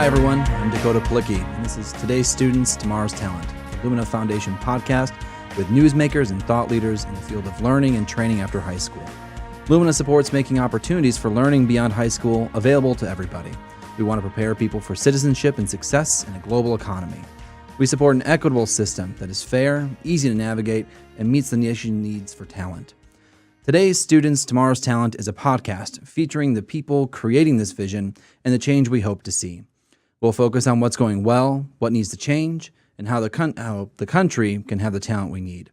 Hi everyone, I'm Dakota Plicki, and this is Today's Students, Tomorrow's Talent, the Lumina Foundation podcast with newsmakers and thought leaders in the field of learning and training after high school. Lumina supports making opportunities for learning beyond high school available to everybody. We want to prepare people for citizenship and success in a global economy. We support an equitable system that is fair, easy to navigate, and meets the nation's needs for talent. Today's Students, Tomorrow's Talent is a podcast featuring the people creating this vision and the change we hope to see. We'll focus on what's going well, what needs to change, and how the country can have the talent we need.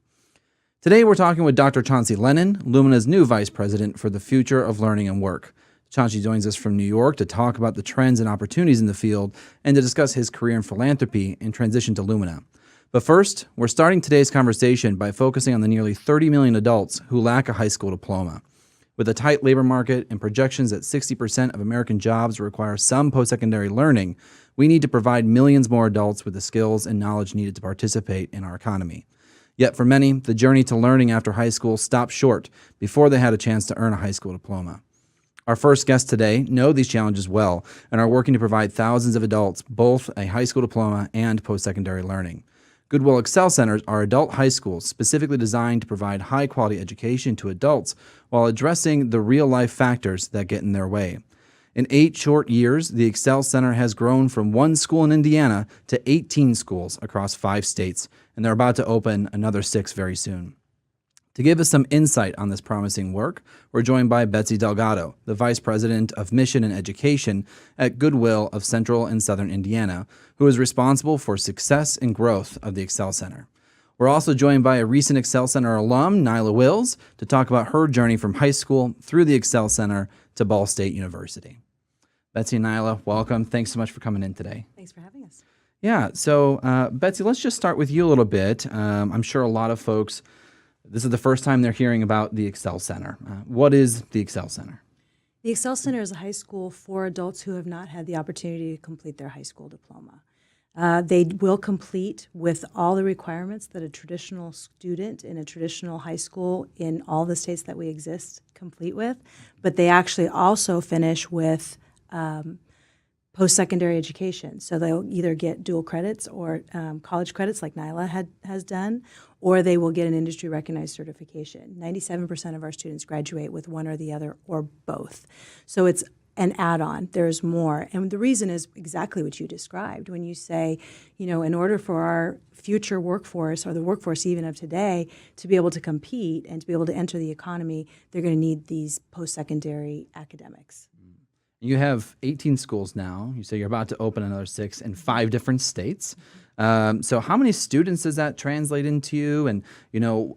Today we're talking with Dr. Chauncy Lennon, Lumina's new Vice President for the Future of Learning and Work. Chauncy joins us from New York to talk about the trends and opportunities in the field and to discuss his career in philanthropy and transition to Lumina. But first, we're starting today's conversation by focusing on the nearly 30 million adults who lack a high school diploma. With a tight labor market and projections that 60% of American jobs require some postsecondary learning, we need to provide millions more adults with the skills and knowledge needed to participate in our economy. Yet for many, the journey to learning after high school stopped short before they had a chance to earn a high school diploma. Our first guests today know these challenges well and are working to provide thousands of adults both a high school diploma and postsecondary learning. Goodwill Excel Centers are adult high schools specifically designed to provide high-quality education to adults while addressing the real-life factors that get in their way. In 8 short years, the Excel Center has grown from 1 school in Indiana to 18 schools across 5 states, and they're about to open another 6 very soon. To give us some insight on this promising work, we're joined by Betsy Delgado, the Vice President of Mission and Education at Goodwill of Central and Southern Indiana, who is responsible for success and growth of the Excel Center. We're also joined by a recent Excel Center alum, Nyla Wills, to talk about her journey from high school through the Excel Center to Ball State University. Betsy and Nyla, welcome. Thanks so much for coming in today. Thanks for having us. Yeah, so Betsy, let's just start with you a little bit. I'm sure a lot of folks, this is the first time they're hearing about the Excel Center. What is the Excel Center? The Excel Center is a high school for adults who have not had the opportunity to complete their high school diploma. They will complete with all the requirements that a traditional student in a traditional high school in all the states that we exist complete with, but they actually also finish with post-secondary education. So they'll either get dual credits or college credits like Nyla has done, or they will get an industry-recognized certification. 97% of our students graduate with one or the other or both. So it's an add-on. There's more. And the reason is exactly what you described. When you say, you know, in order for our future workforce or the workforce even of today to be able to compete and to be able to enter the economy, they're going to need these post-secondary academics. You have 18 schools now. You say you're about to open another 6 in 5 different states. So how many students does that translate into? And, you know,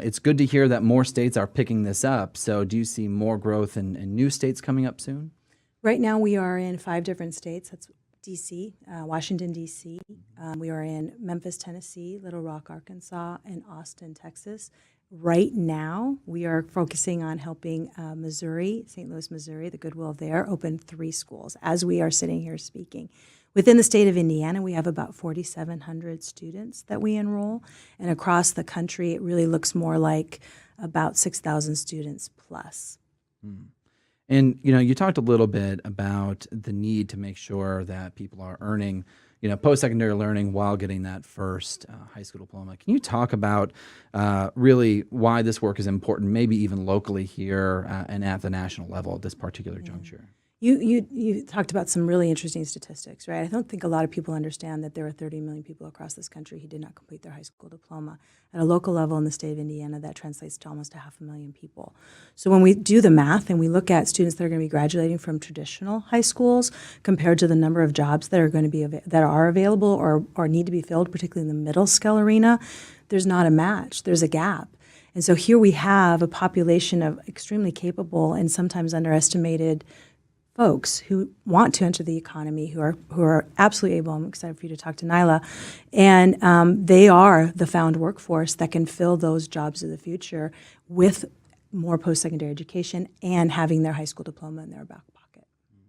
it's good to hear that more states are picking this up. So do you see more growth in new states coming up soon? Right now we are in 5 different states. That's D.C., Washington, D.C. We are in Memphis, Tennessee, Little Rock, Arkansas, and Austin, Texas. Right now, we are focusing on helping Missouri, St. Louis, Missouri, the Goodwill there, open 3 schools as we are sitting here speaking. Within the state of Indiana, we have about 4,700 students that we enroll, and across the country, it really looks more like about 6,000 students plus. And, you know, you talked a little bit about the need to make sure that people are earning, you know, post-secondary learning while getting that first high school diploma. Can you talk about really why this work is important, maybe even locally here and at the national level at this particular juncture? You talked about some really interesting statistics, right? I don't think a lot of people understand that there are 30 million people across this country who did not complete their high school diploma. At a local level in the state of Indiana, that translates to almost 500,000 people. So when we do the math and we look at students that are going to be graduating from traditional high schools compared to the number of jobs that are going to be that are available or need to be filled, particularly in the middle scale arena, there's not a match. There's a gap. And so here we have a population of extremely capable and sometimes underestimated folks who want to enter the economy, who are absolutely able. I'm excited for you to talk to Nyla. And they are the found workforce that can fill those jobs of the future with more post-secondary education and having their high school diploma in their back pocket.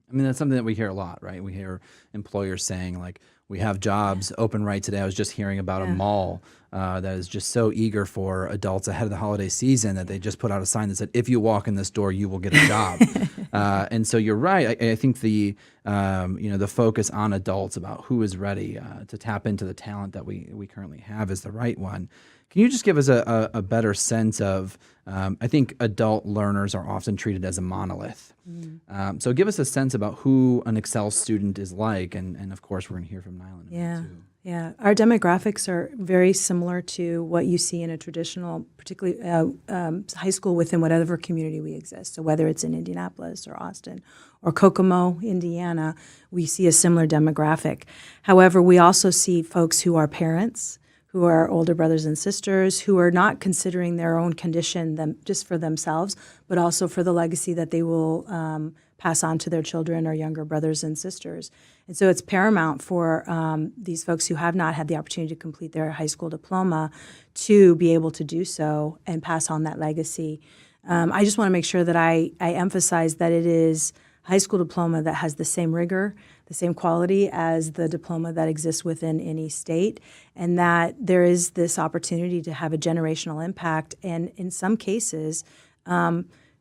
I mean, that's something that we hear a lot, right? We hear employers saying, like, we have jobs open right today. I was just hearing about a mall that is just so eager for adults ahead of the holiday season that they just put out a sign that said, if you walk in this door, you will get a job. And so you're right. I think the the focus on adults about who is ready to tap into the talent that we currently have is the right one. Can you just give us a better sense of, I think adult learners are often treated as a monolith. So give us a sense about who an Excel student is like. And of course, we're going to hear from Nyla in a minute too. Yeah, our demographics are very similar to what you see in a traditional, particularly high school within whatever community we exist. So whether it's in Indianapolis or Austin or Kokomo, Indiana, we see a similar demographic. However, we also see folks who are parents, who are older brothers and sisters, who are not considering their own condition just for themselves, but also for the legacy that they will pass on to their children or younger brothers and sisters. And so it's paramount for these folks who have not had the opportunity to complete their high school diploma to be able to do so and pass on that legacy. I just want to make sure that I emphasize that it is a high school diploma that has the same rigor, the same quality as the diploma that exists within any state, and that there is this opportunity to have a generational impact and in some cases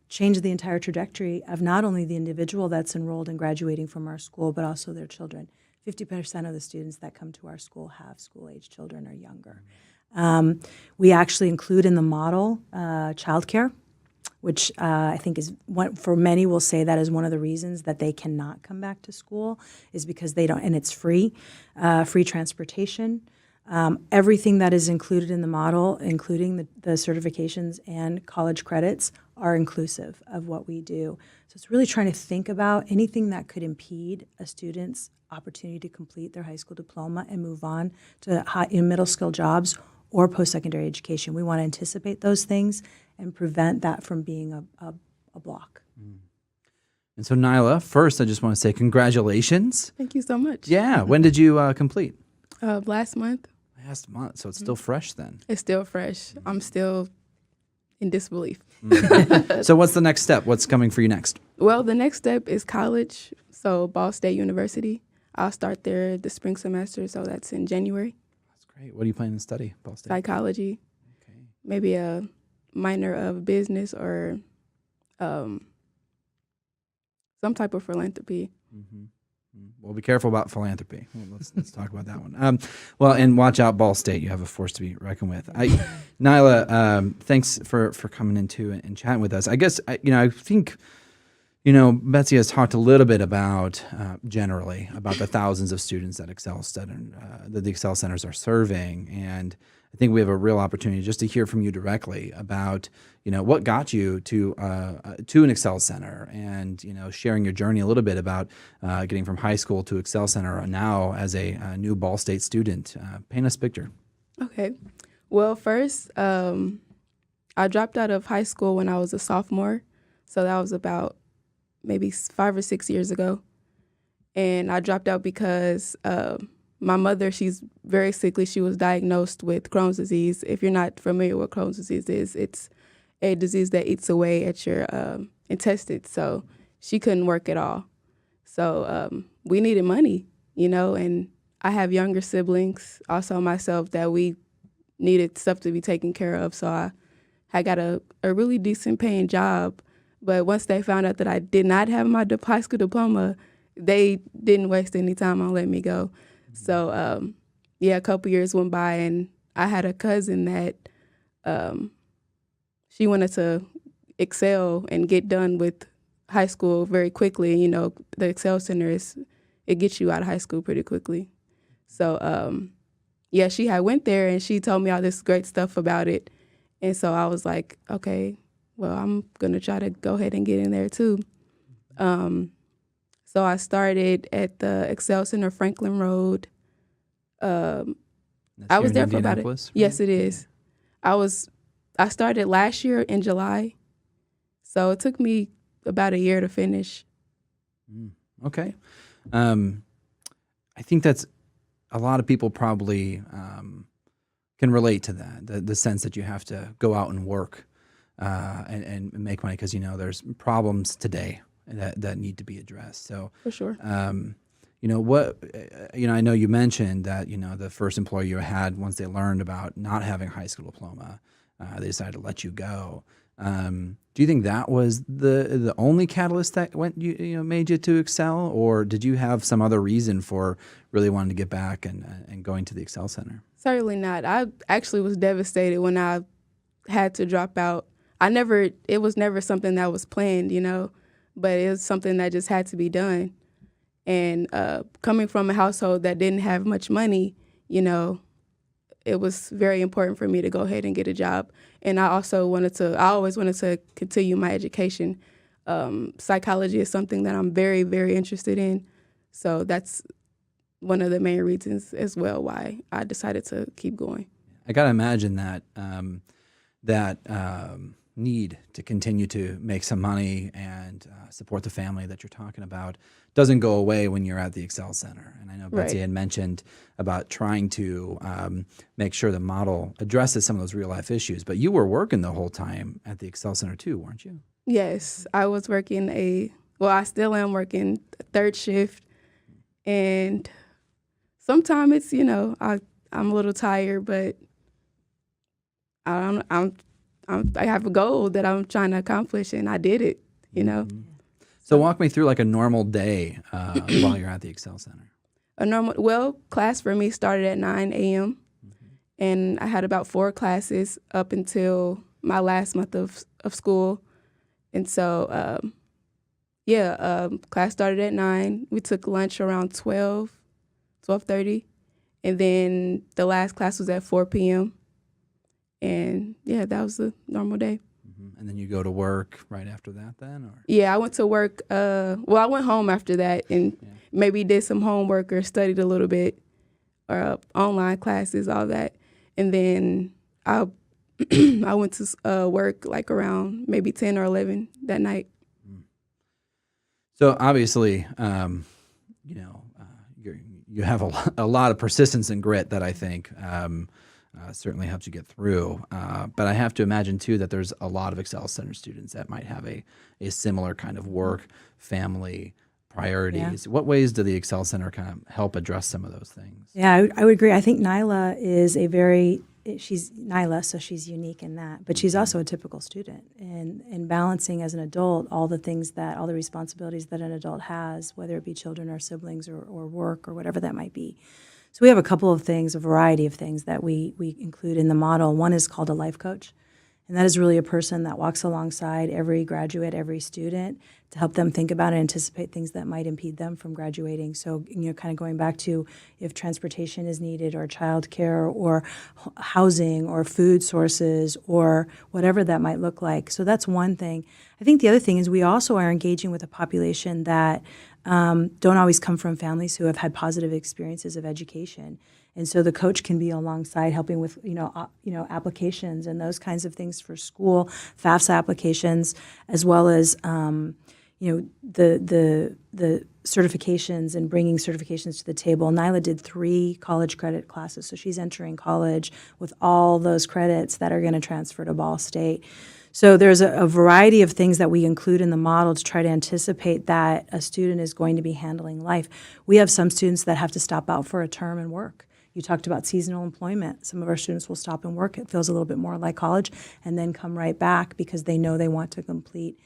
change the entire trajectory of not only the individual that's enrolled and graduating from our school, but also their children. 50% of the students that come to our school have school-age children or younger. We actually include in the model childcare, which I think is for many will say that is one of the reasons that they cannot come back to school is because they don't, and it's free transportation. Everything that is included in the model, including the certifications and college credits, are inclusive of what we do. So it's really trying to think about anything that could impede a student's opportunity to complete their high school diploma and move on to middle skill jobs or post-secondary education. We want to anticipate those things and prevent that from being a block. And so Nyla, first I just want to say congratulations. Thank you so much. Yeah. When did you complete? Last month. Last month. So it's still fresh then. It's still fresh. I'm still in disbelief. So what's the next step? What's coming for you next? Well, the next step is college. So Ball State University. I'll start there the spring semester. So that's in January. That's great. What are you planning to study, Ball State? Psychology. Okay. Maybe a minor of business or some type of philanthropy. Mm-hmm. Well, be careful about philanthropy. Well, let's talk about that one. Well, and watch out, Ball State. You have a force to be reckoned with. Nyla, thanks for coming into and chatting with us. I guess I think Betsy has talked a little bit about generally about the thousands of students that that the Excel Centers are serving, and I think we have a real opportunity just to hear from you directly about what got you to an Excel Center, and sharing your journey a little bit about getting from high school to Excel Center now as a new Ball State student. Paint us a picture. Okay. Well, first, I dropped out of high school when I was a sophomore, so that was about maybe 5 or 6 years ago, and I dropped out because my mother, she's very sickly. She was diagnosed with Crohn's disease. If you're not familiar with what Crohn's disease is, it's a disease that eats away at your intestines. So she couldn't work at all. So we needed money, and I have younger siblings, also myself, that we needed stuff to be taken care of. So I got a really decent paying job. But once they found out that I did not have my high school diploma, they didn't waste any time on letting me go. So, a couple years went by, and I had a cousin that she wanted to excel and get done with high school very quickly. The Excel Centers, it gets you out of high school pretty quickly. So, she had went there, and she told me all this great stuff about it. And so I was like, okay, well, I'm going to try to go ahead and get in there too. So I started at the Excel Center, Franklin Road. I was there for about it. Right? Yes, it is. I started last year in July, so it took me about a year to finish. Okay. I think that's a lot of people probably can relate to that, the sense that you have to go out and work and make money because, there's problems today that need to be addressed. So For sure. I know you mentioned that, the first employer you had, once they learned about not having a high school diploma, they decided to let you go. Do you think that was the only catalyst that made you to excel, or did you have some other reason for really wanting to get back and going to the Excel Center? Certainly not. I actually was devastated when I had to drop out. It was never something that was planned, but it was something that just had to be done. And coming from a household that didn't have much money, it was very important for me to go ahead and get a job. And I always wanted to continue my education. Psychology is something that I'm very, very interested in. So that's one of the main reasons as well why I decided to keep going. I got to imagine that need to continue to make some money and support the family that you're talking about doesn't go away when you're at the Excel Center. And I know Betsy had mentioned about trying to make sure the model addresses some of those real life issues, but you were working the whole time at the Excel Center too, weren't you? Yes, I was working I still am working third shift, and sometimes it's, I'm a little tired, but I have a goal that I'm trying to accomplish, and I did it, Mm-hmm. So walk me through like a normal day while you're at the Excel Center. Class for me started at 9 a.m. And I had about 4 classes up until my last month of school. And so, class started at 9. We took lunch around 12:30. And then the last class was at 4 p.m. And, that was a normal day. And then you go to work right after that then? Or? Yeah, I went to work. I went home after that and maybe did some homework or studied a little bit or online classes, all that. And then I went to work like around maybe 10 or 11 that night. So obviously, you have a lot of persistence and grit that I think certainly helps you get through. But I have to imagine, too, that there's a lot of Excel Center students that might have a similar kind of work, family priorities. Yeah. What ways do the Excel Center kind of help address some of those things? Yeah, I would agree. I think Nyla is she's Nyla, so she's unique in that. But she's also a typical student. And balancing as an adult all the responsibilities that an adult has, whether it be children or siblings or work or whatever that might be. So we have a variety of things that we include in the model. One is called a life coach, and that is really a person that walks alongside every graduate, every student to help them think about and anticipate things that might impede them from graduating. So, kind of going back to if transportation is needed or childcare or housing or food sources or whatever that might look like. So that's one thing. I think the other thing is we also are engaging with a population that don't always come from families who have had positive experiences of education. And so the coach can be alongside helping with, applications and those kinds of things for school, FAFSA applications, as well as, the certifications and bringing certifications to the table. Nyla did 3 college credit classes, so she's entering college with all those credits that are going to transfer to Ball State. So there's a variety of things that we include in the model to try to anticipate that a student is going to be handling life. We have some students that have to stop out for a term and work. You talked about seasonal employment. Some of our students will stop and work. It feels a little bit more like college and then come right back because they know they want to complete.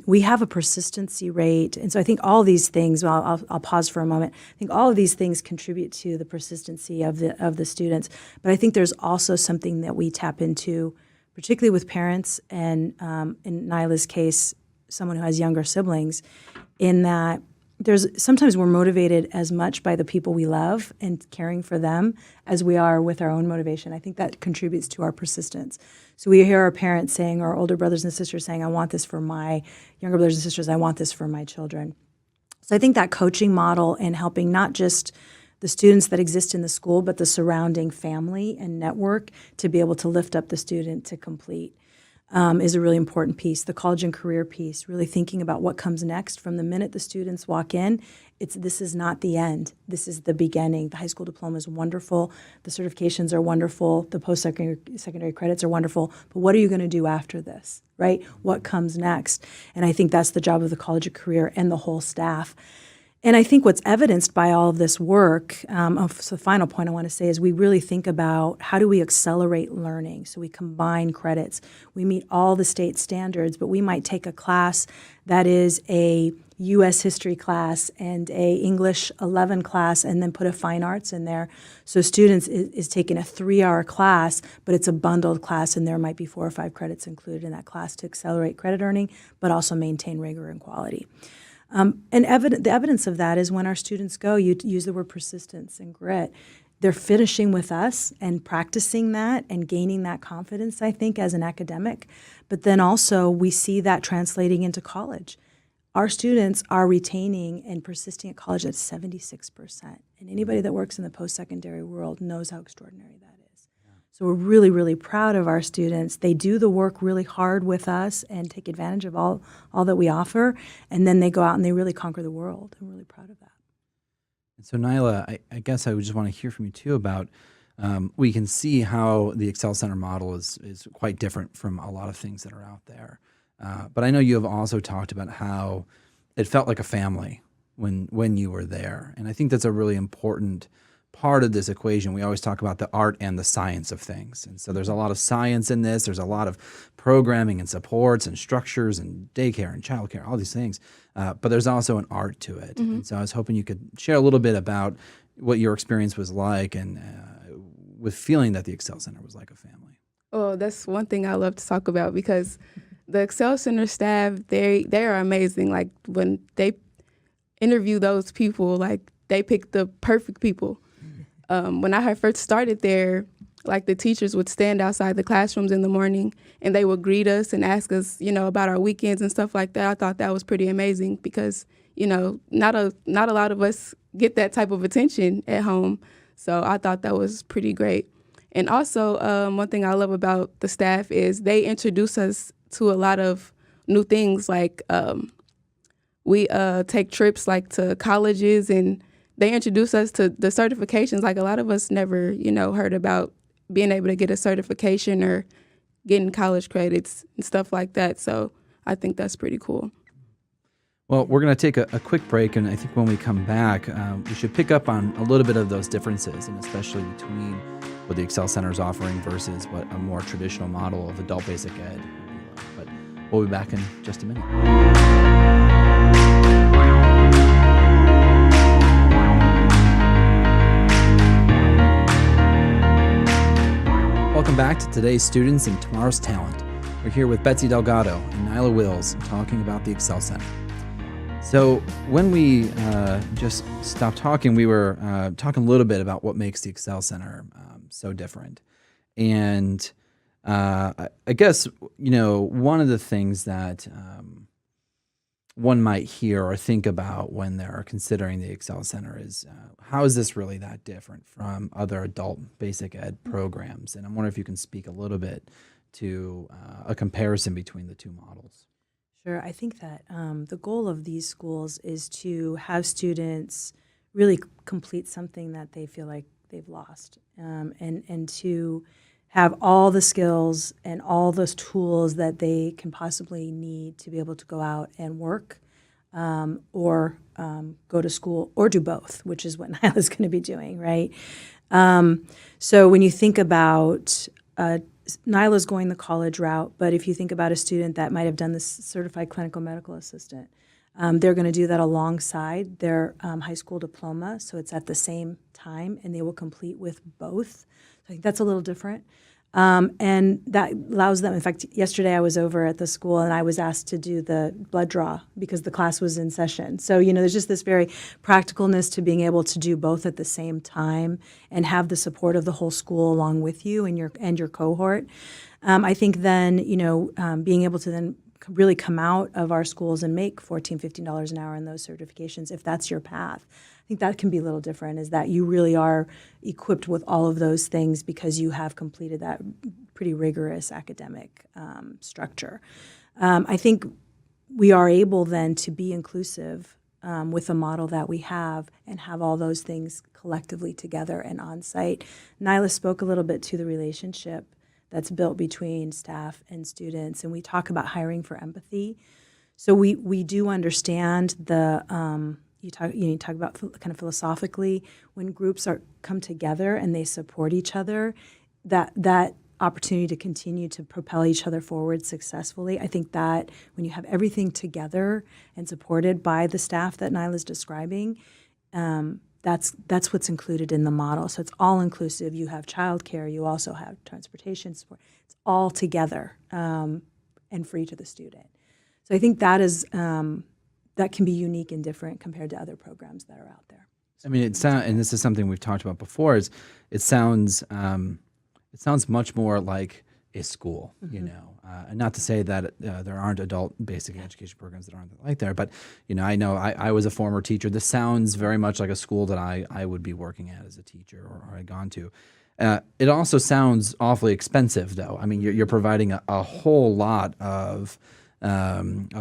We have a persistency rate. And so I think all these things, I'll pause for a moment. I think all of these things contribute to the persistency of the students. But I think there's also something that we tap into, particularly with parents and in Nyla's case, someone who has younger siblings, in that sometimes we're motivated as much by the people we love and caring for them as we are with our own motivation. I think that contributes to our persistence. So we hear our parents saying, our older brothers and sisters saying, I want this for my younger brothers and sisters, I want this for my children. So I think that coaching model and helping not just the students that exist in the school, but the surrounding family and network to be able to lift up the student to complete is a really important piece. The college and career piece, really thinking about what comes next from the minute the students walk in. This is not the end. This is the beginning. The high school diploma is wonderful. The certifications are wonderful. The post-secondary credits are wonderful. But what are you going to do after this, right? What comes next? And I think that's the job of the college and career and the whole staff. And I think what's evidenced by all of this work, so the final point I want to say is we really think about how do we accelerate learning. So we combine credits. We meet all the state standards, but we might take a class that is a U.S. history class and a English 11 class and then put a fine arts in there. So students is taking a 3-hour class, but it's a bundled class, and there might be 4 or 5 credits included in that class to accelerate credit earning, but also maintain rigor and quality. And the evidence of that is when our students go, you use the word persistence and grit. They're finishing with us and practicing that and gaining that confidence, I think, as an academic. But then also we see that translating into college. Our students are retaining and persisting at college at 76%. And anybody that works in the post-secondary world knows how extraordinary that is. So we're really, really proud of our students. They do the work really hard with us and take advantage of all that we offer, and then they go out and they really conquer the world. I'm really proud of that. And so, Nyla, I guess I would just want to hear from you, too, about we can see how the Excel Center model is quite different from a lot of things that are out there. But I know you have also talked about how it felt like a family when you were there. And I think that's a really important part of this equation. We always talk about the art and the science of things. And so there's a lot of science in this. There's a lot of programming and supports and structures and daycare and childcare, all these things. But there's also an art to it. Mm-hmm. And so I was hoping you could share a little bit about what your experience was like and with feeling that the Excel Center was like a family. Oh, that's one thing I love to talk about because the Excel Center staff, they are amazing. Like when they interview those people, like they pick the perfect people. When I had first started there, like the teachers would stand outside the classrooms in the morning and they would greet us and ask us, about our weekends and stuff like that. I thought that was pretty amazing because, not a lot of us get that type of attention at home. So I thought that was pretty great. And also, one thing I love about the staff is they introduce us to a lot of new things. Like we take trips like to colleges, and they introduce us to the certifications. Like a lot of us never, heard about being able to get a certification or getting college credits and stuff like that. So I think that's pretty cool. Well, we're going to take a quick break, and I think when we come back, we should pick up on a little bit of those differences, and especially between what the Excel Center is offering versus what a more traditional model of adult basic ed would be like. But we'll be back in just a minute. Welcome back to today's students and tomorrow's talent. We're here with Betsy Delgado and Nyla Wills talking about the Excel Center. So when we just stopped talking, we were talking a little bit about what makes the Excel Center so different. And I guess, one of the things that one might hear or think about when they're considering the Excel Center is how is this really that different from other adult basic ed programs? And I'm wondering if you can speak a little bit to a comparison between the two models. Sure. I think that the goal of these schools is to have students really complete something that they feel like they've lost, and to have all the skills and all those tools that they can possibly need to be able to go out and work or go to school or do both, which is what Nyla's going to be doing, right? So when you think about Nyla's going the college route, but if you think about a student that might have done this certified clinical medical assistant, they're going to do that alongside their high school diploma, so it's at the same time, and they will complete with both. So I think that's a little different. And that allows them, in fact, yesterday I was over at the school and I was asked to do the blood draw because the class was in session. So, there's just this very practicalness to being able to do both at the same time and have the support of the whole school along with you and your cohort. I think then, being able to then really come out of our schools and make $14, $15 an hour in those certifications, if that's your path. I think that can be a little different, is that you really are equipped with all of those things because you have completed that pretty rigorous academic structure. I think we are able then to be inclusive with the model that we have and have all those things collectively together and on site. Nyla spoke a little bit to the relationship that's built between staff and students, and we talk about hiring for empathy. So we do understand the you talk about kind of philosophically, when groups come together and they support each other, that opportunity to continue to propel each other forward successfully. I think that when you have everything together and supported by the staff that Nyla's describing, that's what's included in the model. So it's all inclusive. You have childcare. You also have transportation support. It's all together and free to the student. So I think that is that can be unique and different compared to other programs that are out there. I mean, and this is something we've talked about before. It sounds much more like a school, and not to say that there aren't adult basic education programs that aren't like there, but I know I was a former teacher. This sounds very much like a school that I would be working at as a teacher or I'd gone to. It also sounds awfully expensive, though. I mean, you're providing a whole lot of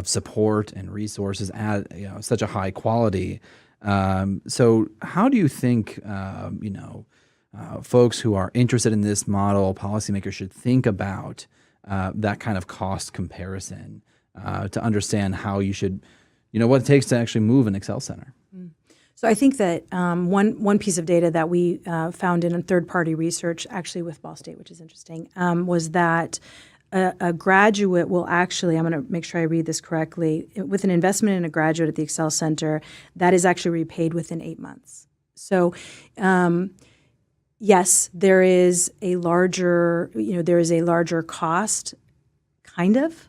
support and resources at such a high quality. So how do you think folks who are interested in this model, policymakers, should think about that kind of cost comparison to understand how you should, what it takes to actually move an Excel Center? So I think that one piece of data that we found in a third-party research, actually with Ball State, which is interesting, was that a graduate will actually, I'm going to make sure I read this correctly, with an investment in a graduate at the Excel Center, that is actually repaid within 8 months. So yes, there is a larger cost, kind of.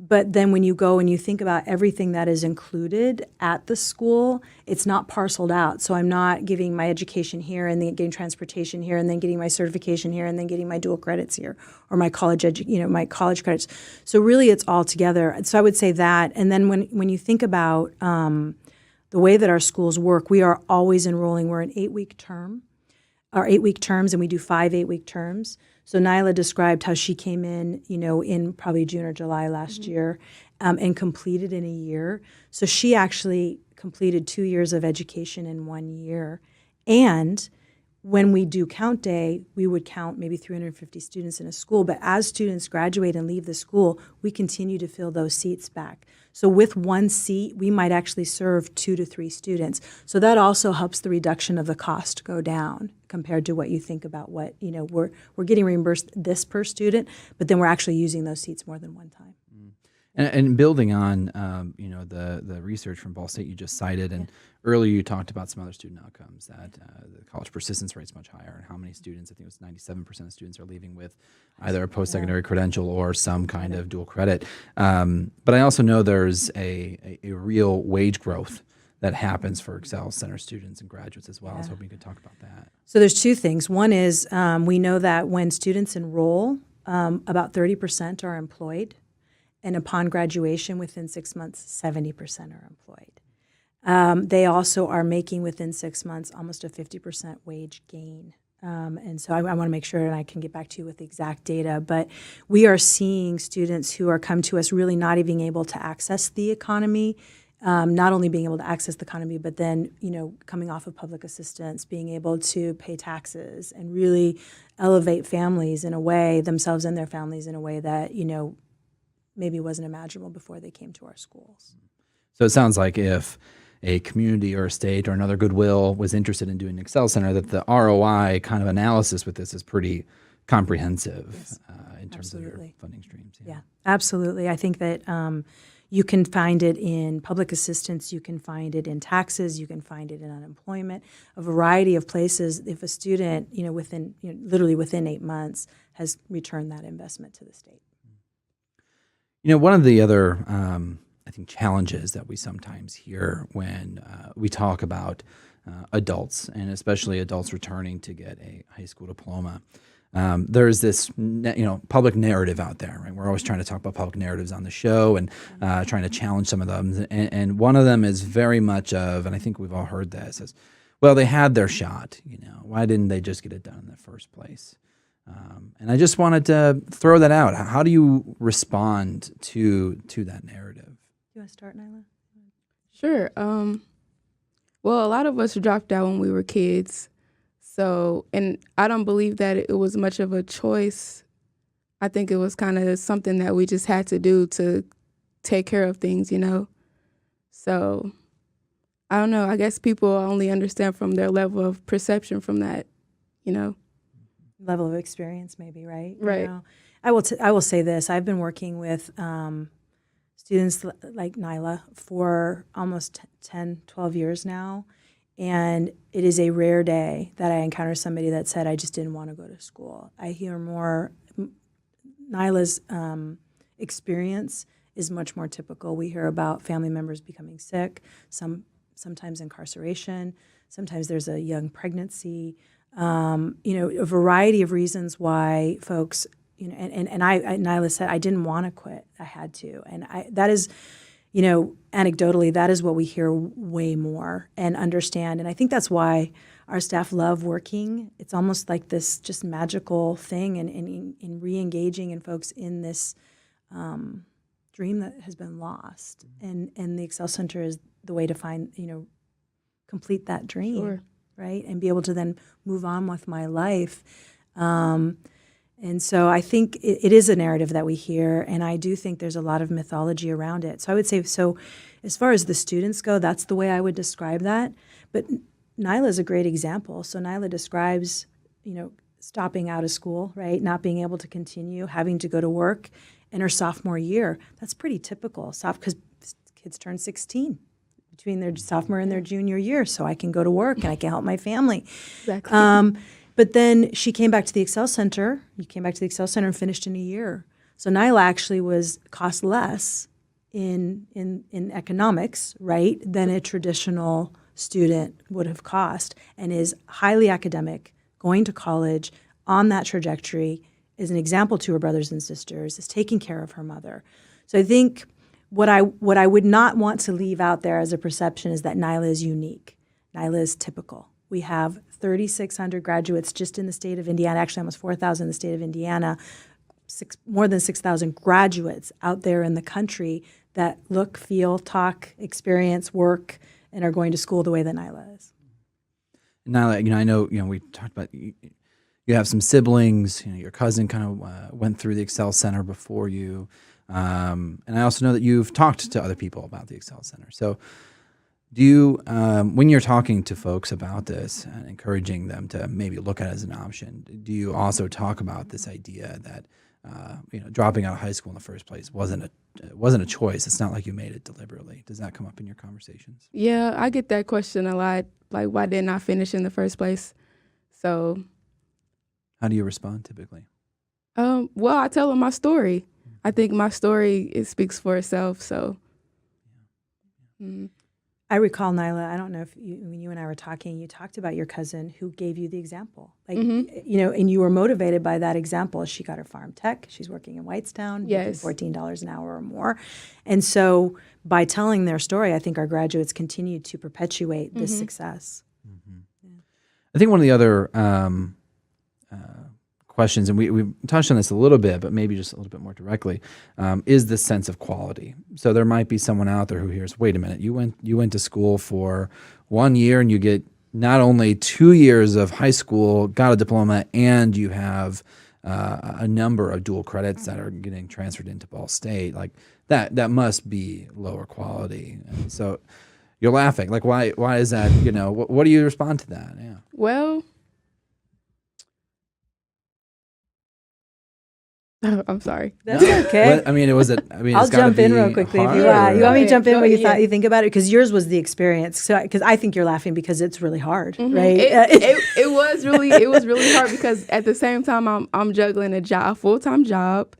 But then when you go and you think about everything that is included at the school, it's not parceled out. So I'm not giving my education here and then getting transportation here and then getting my certification here and then getting my dual credits here or my college my college credits. So really it's all together. So I would say that. And then when you think about the way that our schools work, we are always enrolling. We're an 8-week term. Our 8-week terms, and we do 5 8-week terms. So Nyla described how she came in probably June or July last year, and completed in a year. So she actually completed 2 years of education in 1 year. And when we do count day, we would count maybe 350 students in a school. But as students graduate and leave the school, we continue to fill those seats back. So with one seat, we might actually serve 2 to 3 students. So that also helps the reduction of the cost go down compared to what you think about what, we're getting reimbursed this per student, but then we're actually using those seats more than one time. And building on, the research from Ball State you just cited, and earlier you talked about some other student outcomes, that the college persistence rate's much higher, and how many students, I think it was 97% of students are leaving with either a post-secondary credential or some kind of dual credit. But I also know there's a real wage growth that happens for Excel Center students and graduates as well. I was hoping you could talk about that. So there's two things. One is we know that when students enroll, about 30% are employed. And upon graduation, within 6 months, 70% are employed. They also are making within 6 months almost a 50% wage gain. And so I want to make sure, and I can get back to you with the exact data, but we are seeing students who are come to us really not even able to access the economy, not only being able to access the economy, but then, coming off of public assistance, being able to pay taxes and really elevate families in a way, themselves and their families in a way that, maybe wasn't imaginable before they came to our schools. So it sounds like if a community or a state or another Goodwill was interested in doing an Excel Center, that the ROI kind of analysis with this is pretty comprehensive in terms of your funding streams. Yeah, absolutely. I think that you can find it in public assistance, you can find it in taxes, you can find it in unemployment, a variety of places. If a student, literally within 8 months, has returned that investment to the state. One of the other, I think, challenges that we sometimes hear when we talk about adults, and especially adults returning to get a high school diploma, there's this, public narrative out there, right? We're always trying to talk about public narratives on the show and trying to challenge some of them. And one of them is very much of, and I think we've all heard this, is, well, they had their shot, why didn't they just get it done in the first place? And I just wanted to throw that out. How do you respond to that narrative? You want to start, Nyla? Sure. Well, a lot of us dropped out when we were kids. So, and I don't believe that it was much of a choice. I think it was kind of something that we just had to do to take care of things, So I don't know. I guess people only understand from their level of perception from that, you know. Level of experience, maybe, right? Right. You know, I will say this. I've been working with students like Nyla for almost 10, 12 years now. And it is a rare day that I encounter somebody that said, I just didn't want to go to school. I hear more, Nyla's experience is much more typical. We hear about family members becoming sick, sometimes incarceration, sometimes there's a young pregnancy, a variety of reasons why folks, Nyla said, I didn't want to quit, I had to. And that is, anecdotally, that is what we hear way more and understand. And I think that's why our staff love working. It's almost like this just magical thing in re-engaging in folks in this dream that has been lost. And the Excel Center is the way to find, complete that dream, Sure. right? And be able to then move on with my life. And so I think it is a narrative that we hear, and I do think there's a lot of mythology around it. So I would say, as far as the students go, that's the way I would describe that. But Nyla is a great example. So Nyla describes, stopping out of school, right, not being able to continue, having to go to work in her sophomore year. That's pretty typical, because kids turn 16 between their sophomore and their junior year, so I can go to work and I can help my family. Exactly. But then she came back to the Excel Center. You came back to the Excel Center and finished in a year. So Nyla actually cost less in economics, right, than a traditional student would have cost, and is highly academic, going to college, on that trajectory, is an example to her brothers and sisters, is taking care of her mother. So I think what I would not want to leave out there as a perception is that Nyla is unique. Nyla is typical. We have 3,600 graduates just in the state of Indiana, actually almost 4,000 in the state of Indiana, more than 6,000 graduates out there in the country that look, feel, talk, experience, work, and are going to school the way that Nyla is. Nyla, I know, we talked about you have some siblings. Your cousin kind of went through the Excel Center before you, and I also know that you've talked to other people about the Excel Center. So, do you, when you're talking to folks about this and encouraging them to maybe look at it as an option, do you also talk about this idea that dropping out of high school in the first place wasn't a choice? It's not like you made it deliberately. Does that come up in your conversations? Yeah, I get that question a lot. Like, why didn't I finish in the first place? So, how do you respond typically? Well, I tell them my story. I think my story, it speaks for itself. So, I recall, Nyla, I don't know if when you and I were talking, you talked about your cousin who gave you the example. Like, and you were motivated by that example. She got her farm tech. She's working in Whitestown, Yes. making $14 an hour or more. And so by telling their story, I think our graduates continue to perpetuate this success. Mm-hmm. Yeah. I think one of the other questions, and we touched on this a little bit, but maybe just a little bit more directly, is the sense of quality. So there might be someone out there who hears, wait a minute, you went to school for 1 year and you get not only 2 years of high school, got a diploma, and you have a number of dual credits that are getting transferred into Ball State. Like that must be lower quality. And so you're laughing. Like, why is that? What do you respond to that? Yeah. well, I'm sorry. That's okay. What, I mean, I'll jump in real quickly if you want. You want me to jump in where you think about it? Because yours was the experience. So, because I think you're laughing because it's really hard, right? It was really hard because at the same time I'm juggling a full-time job,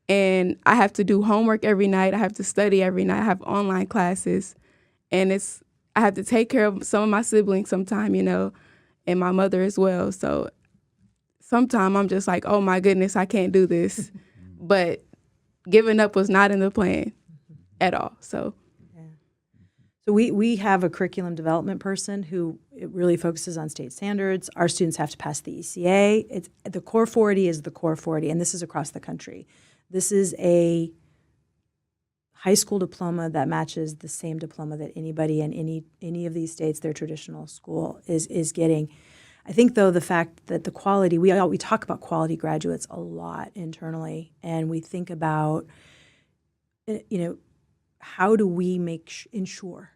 and I have to do homework every night. I have to study every night. I have online classes, and I have to take care of some of my siblings sometime, and my mother as well. So sometimes I'm just like, oh my goodness, I can't do this. But giving up was not in the plan at all. So we have a curriculum development person who it really focuses on state standards. Our students have to pass the ECA. The Core 40 is the Core 40, and this is across the country. This is a high school diploma that matches the same diploma that anybody in any of these states, their traditional school, is getting. I think, though, the fact that the quality, we talk about quality graduates a lot internally, and we think about, how do we ensure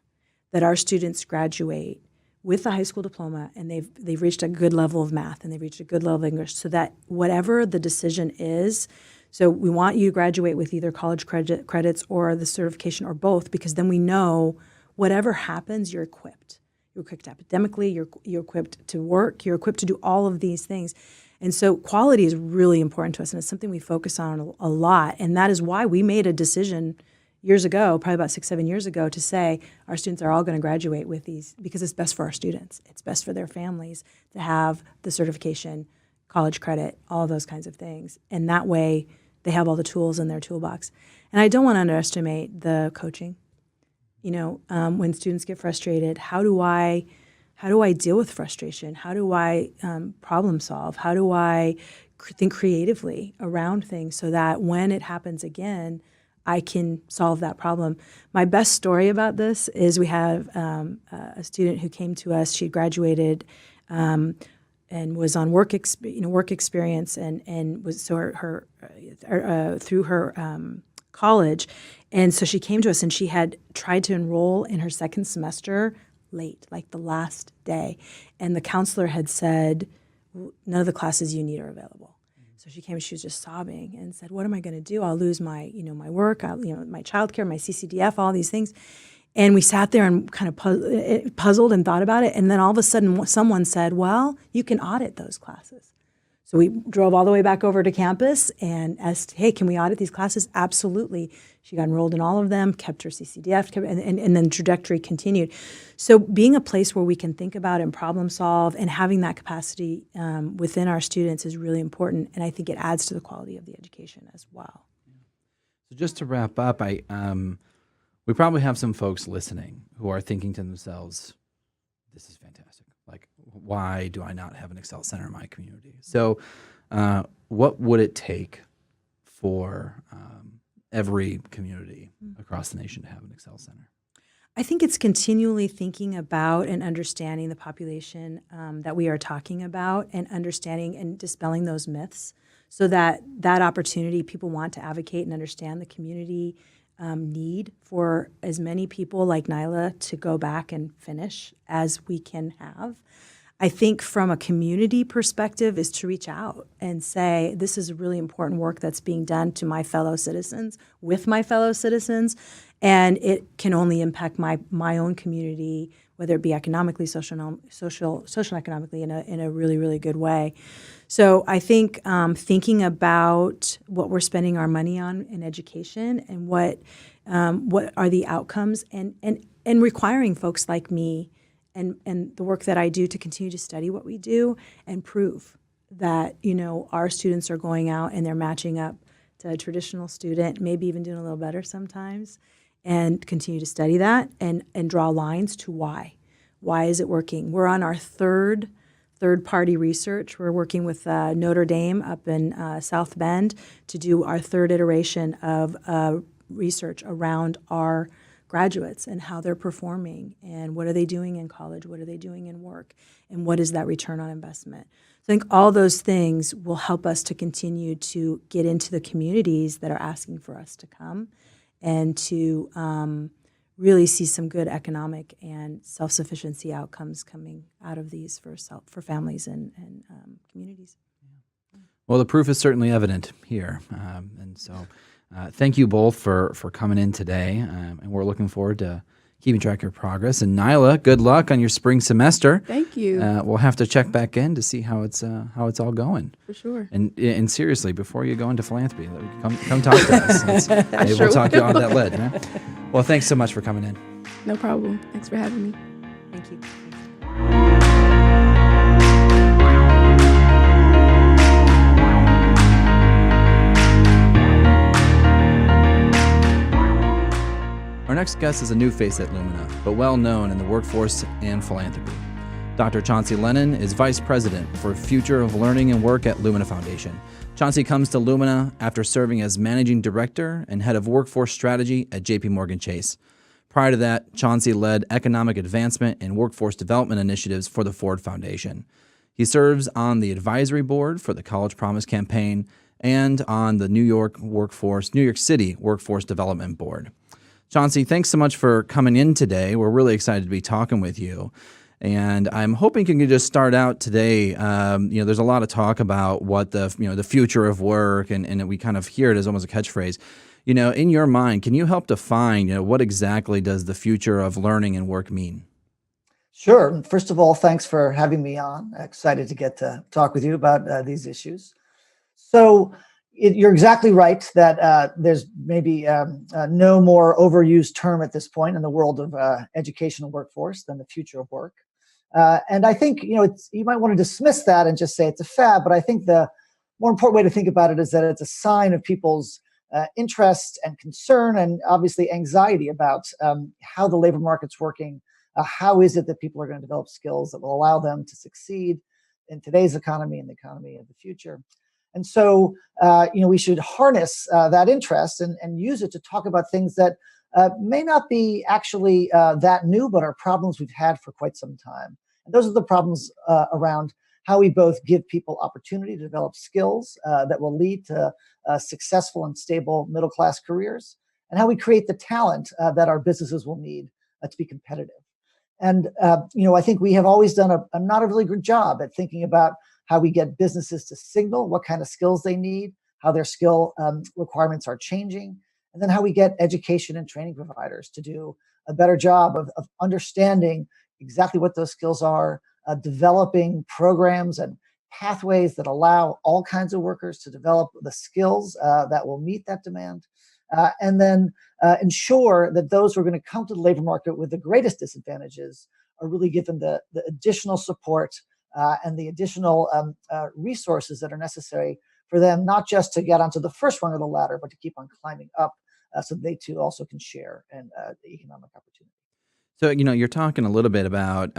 that our students graduate with a high school diploma and they've reached a good level of math and they've reached a good level of English, so that whatever the decision is, so we want you to graduate with either college credits or the certification or both, because then we know whatever happens, you're equipped. You're equipped academically, you're equipped to work, you're equipped to do all of these things. And so quality is really important to us, and it's something we focus on a lot. And that is why we made a decision years ago, probably about 6-7 years ago, to say our students are all going to graduate with these because it's best for our students. It's best for their families to have the certification, college credit, all those kinds of things. And that way they have all the tools in their toolbox. And I don't want to underestimate the coaching. When students get frustrated, how do I deal with frustration? How do I problem solve? How do I think creatively around things so that when it happens again, I can solve that problem? My best story about this is we have a student who came to us. She graduated and was on work experience and was through her college. And so she came to us and she had tried to enroll in her second semester late, like the last day. And the counselor had said, none of the classes you need are available. So she came, she was just sobbing and said, what am I going to do? I'll lose my work, my childcare, my CCDF, all these things. And we sat there and kind of puzzled and thought about it. And then all of a sudden someone said, well, you can audit those classes. So we drove all the way back over to campus and asked, hey, can we audit these classes? Absolutely. She got enrolled in all of them, kept her CCDF, and then trajectory continued. So being a place where we can think about and problem solve and having that capacity within our students is really important, and I think it adds to the quality of the education as well. So just to wrap up, we probably have some folks listening who are thinking to themselves, this is fantastic. Like, why do I not have an Excel Center in my community? So what would it take for every community across the nation to have an Excel Center? I think it's continually thinking about and understanding the population that we are talking about, and understanding and dispelling those myths, so that opportunity, people want to advocate and understand the community need for as many people like Nyla to go back and finish as we can have. I think from a community perspective is to reach out and say, this is really important work that's being done to my fellow citizens, with my fellow citizens, and it can only impact my own community, whether it be economically, social-economically in a really, really good way. So I think thinking about what we're spending our money on in education and what are the outcomes, and requiring folks like me and the work that I do to continue to study what we do and prove that, our students are going out and they're matching up to a traditional student, maybe even doing a little better sometimes, and continue to study that and draw lines to why. Why is it working? We're on our third-party research. We're working with Notre Dame up in South Bend to do our third iteration of research around our graduates and how they're performing and what are they doing in college, what are they doing in work, and what is that return on investment. So I think all those things will help us to continue to get into the communities that are asking for us to come and to really see some good economic and self-sufficiency outcomes coming out of these for families and communities. Well, the proof is certainly evident here. And so thank you both for coming in today. And we're looking forward to keeping track of your progress. And Nyla, good luck on your spring semester. Thank you. We'll have to check back in to see how it's all going. For sure. And seriously, before you go into philanthropy, come talk to us. Maybe we'll talk you on that lead. Right? Well, thanks so much for coming in. No problem. Thanks for having me. Thank you. Our next guest is a new face at Lumina, but well known in the workforce and philanthropy. Dr. Chauncy Lennon is Vice President for Future of Learning and Work at Lumina Foundation. Chauncy comes to Lumina after serving as Managing Director and Head of Workforce Strategy at JPMorgan Chase. Prior to that, Chauncy led economic advancement and workforce development initiatives for the Ford Foundation. He serves on the advisory board for the College Promise Campaign and on the New York City Workforce Development Board. Chauncy, thanks so much for coming in today. We're really excited to be talking with you. And I'm hoping you can just start out today. There's a lot of talk about what the future of work, and we kind of hear it as almost a catchphrase. In your mind, can you help define, what exactly does the future of learning and work mean? Sure. First of all, thanks for having me on. Excited to get to talk with you about these issues. So you're exactly right that there's maybe no more overused term at this point in the world of educational workforce than the future of work. And I think, you might want to dismiss that and just say it's a fad, but I think the more important way to think about it is that it's a sign of people's interest and concern and obviously anxiety about how the labor market's working. How is it that people are going to develop skills that will allow them to succeed in today's economy and the economy of the future? And so, we should harness that interest and use it to talk about things that may not be actually that new, but are problems we've had for quite some time. And those are the problems around how we both give people opportunity to develop skills that will lead to successful and stable middle-class careers, and how we create the talent that our businesses will need to be competitive. And, I think we have always done a not a really good job at thinking about how we get businesses to signal what kind of skills they need, how their skill requirements are changing, and then how we get education and training providers to do a better job of understanding exactly what those skills are, developing programs and pathways that allow all kinds of workers to develop the skills that will meet that demand. And then ensure that those who are going to come to the labor market with the greatest disadvantages are really given the additional support and the additional resources that are necessary for them, not just to get onto the first rung of the ladder, but to keep on climbing up so they too also can share in the economic opportunity. So, you're talking a little bit about,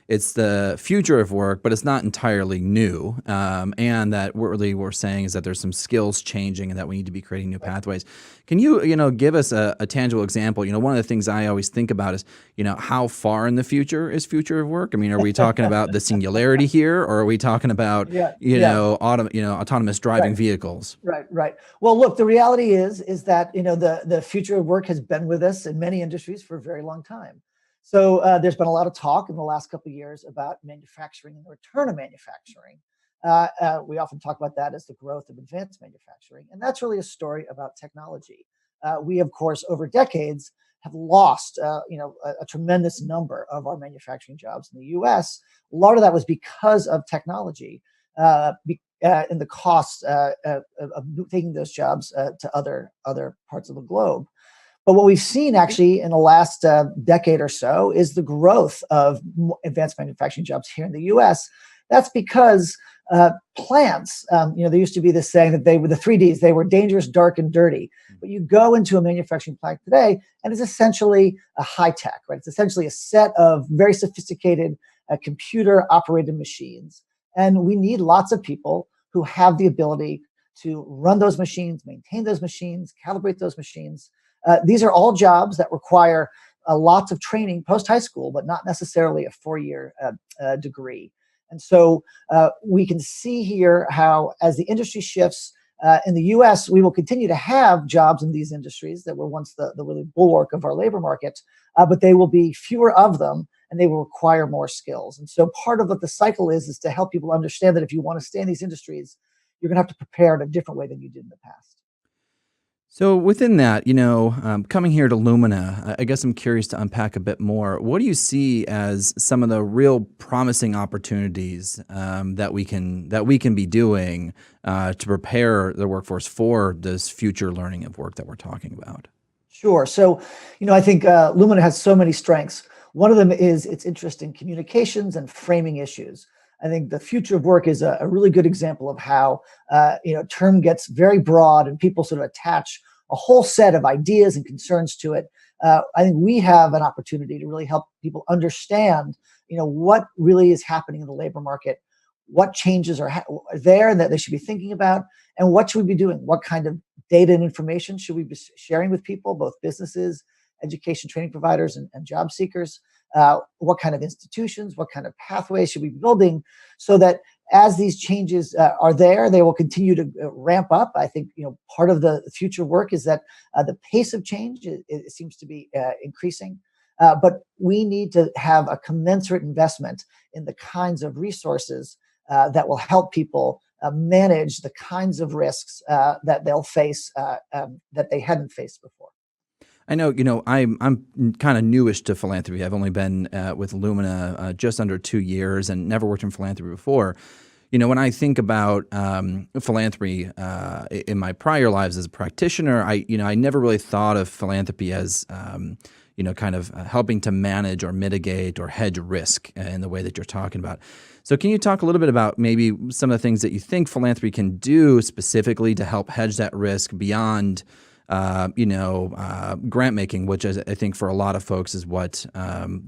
it's the future of work, but it's not entirely new. And that what really we're saying is that there's some skills changing and that we need to be creating new pathways. Can you, give us a tangible example? One of the things I always think about is, how far in the future is future of work? I mean, are we talking about the singularity here, or are we talking about, autonomous driving vehicles? Right. Well, look, the reality is that, the future of work has been with us in many industries for a very long time. So there's been a lot of talk in the last couple of years about manufacturing and the return of manufacturing. We often talk about that as the growth of advanced manufacturing, and that's really a story about technology. We, of course, over decades have lost, a tremendous number of our manufacturing jobs in the U.S. A lot of that was because of technology and the cost of taking those jobs to other parts of the globe. But what we've seen actually in the last decade or so is the growth of advanced manufacturing jobs here in the U.S. That's because plants, there used to be this saying that they were the 3Ds, they were dangerous, dark, and dirty. But you go into a manufacturing plant today, and it's essentially a high tech, right? It's essentially a set of very sophisticated computer-operated machines. And we need lots of people who have the ability to run those machines, maintain those machines, calibrate those machines. These are all jobs that require lots of training post-high school, but not necessarily a 4-year degree. And so we can see here how, as the industry shifts in the U.S., we will continue to have jobs in these industries that were once the really bulwark of our labor market, but they will be fewer of them, and they will require more skills. And so part of what the cycle is to help people understand that if you want to stay in these industries, you're going to have to prepare in a different way than you did in the past. So within that, coming here to Lumina, I guess I'm curious to unpack a bit more. What do you see as some of the real promising opportunities that we can be doing to prepare the workforce for this future learning of work that we're talking about? Sure. So, I think Lumina has so many strengths. One of them is its interest in communications and framing issues. I think the future of work is a really good example of how, term gets very broad and people sort of attach a whole set of ideas and concerns to it. I think we have an opportunity to really help people understand, what really is happening in the labor market, what changes are there and that they should be thinking about, and what should we be doing? What kind of data and information should we be sharing with people, both businesses, education training providers, and job seekers? what kind of institutions, what kind of pathways should we be building, so that as these changes are there, they will continue to ramp up. I think part of the future work is that the pace of change it seems to be increasing, but we need to have a commensurate investment in the kinds of resources that will help people manage the kinds of risks that they'll face that they hadn't faced before. I know, I'm kind of newish to philanthropy. I've only been with Lumina just under 2 years and never worked in philanthropy before. When I think about philanthropy in my prior lives as a practitioner, I never really thought of philanthropy as kind of helping to manage or mitigate or hedge risk in the way that you're talking about. So can you talk a little bit about maybe some of the things that you think philanthropy can do specifically to help hedge that risk beyond grant making, which is, I think for a lot of folks is what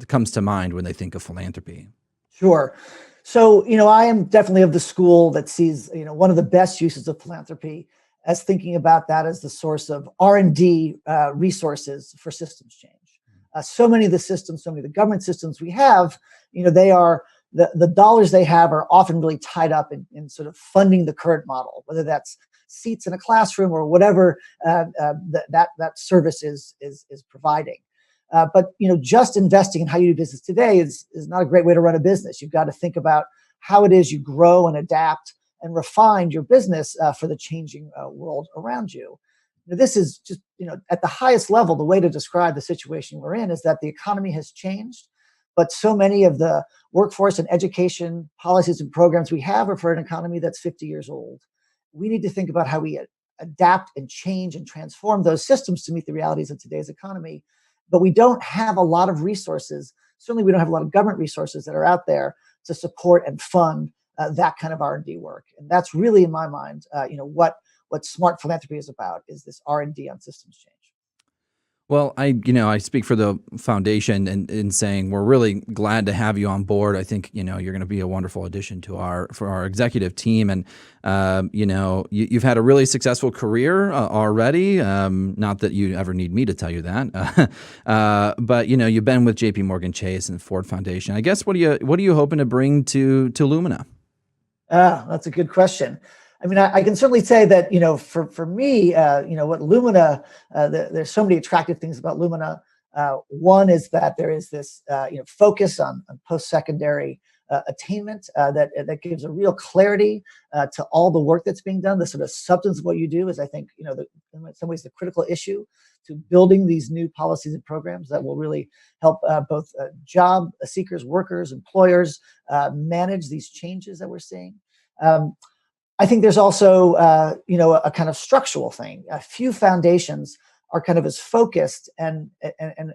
comes to mind when they think of philanthropy? Sure. So, I am definitely of the school that sees, one of the best uses of philanthropy as thinking about that as the source of R&D resources for systems change. So many of the systems, so many of the government systems we have, they are, the dollars they have are often really tied up in sort of funding the current model, whether that's seats in a classroom or whatever that service is providing. But just investing in how you do business today is not a great way to run a business. You've got to think about how it is you grow and adapt and refine your business for the changing world around you. This is just at the highest level, the way to describe the situation we're in is that the economy has changed, but so many of the workforce and education policies and programs we have are for an economy that's 50 years old. We need to think about how we adapt and change and transform those systems to meet the realities of today's economy. But we don't have a lot of resources. Certainly, we don't have a lot of government resources that are out there to support and fund that kind of R&D work. And that's really, in my mind, what smart philanthropy is about, is this R&D on systems change. Well, I speak for the foundation in saying we're really glad to have you on board. I think, you're going to be a wonderful addition to our executive team. And, you've had a really successful career already. Not that you ever need me to tell you that. But, you've been with JP Morgan Chase and Ford Foundation. I guess, what are you hoping to bring to Lumina? That's a good question. I mean, I can certainly say that, for me, what Lumina, there's so many attractive things about Lumina. One is that there is this, focus on postsecondary attainment that gives a real clarity to all the work that's being done. The sort of substance of what you do is, I think, in some ways the critical issue to building these new policies and programs that will really help both job seekers, workers, employers manage these changes that we're seeing. I think there's also, a kind of structural thing. A few foundations are kind of as focused and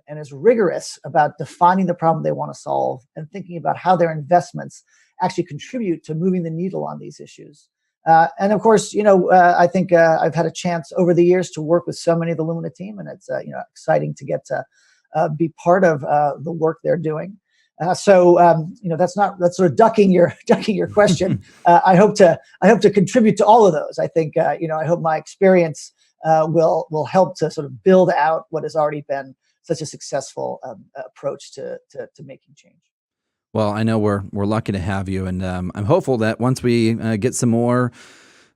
as rigorous about defining the problem they want to solve and thinking about how their investments actually contribute to moving the needle on these issues. And of course, I think I've had a chance over the years to work with so many of the Lumina team, and it's exciting to get to be part of the work they're doing. That's sort of ducking your question. I hope to contribute to all of those. I think I hope my experience will help to sort of build out what has already been such a successful approach to making change. Well, I know we're lucky to have you, and I'm hopeful that once we get some more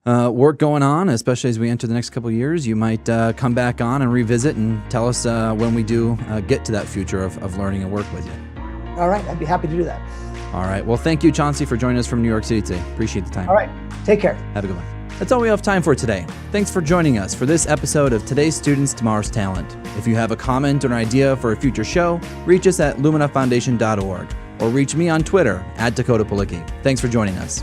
work going on, especially as we enter the next couple of years, you might come back on and revisit and tell us when we do get to that future of learning and work with you. All right, I'd be happy to do that. All right. Well, thank you, Chauncy, for joining us from New York City today. Appreciate the time. All right. Take care. Have a good one. That's all we have time for today. Thanks for joining us for this episode of Today's Students, Tomorrow's Talent. If you have a comment or an idea for a future show, reach us at luminafoundation.org or reach me on Twitter @DakotaPolicki. Thanks for joining us.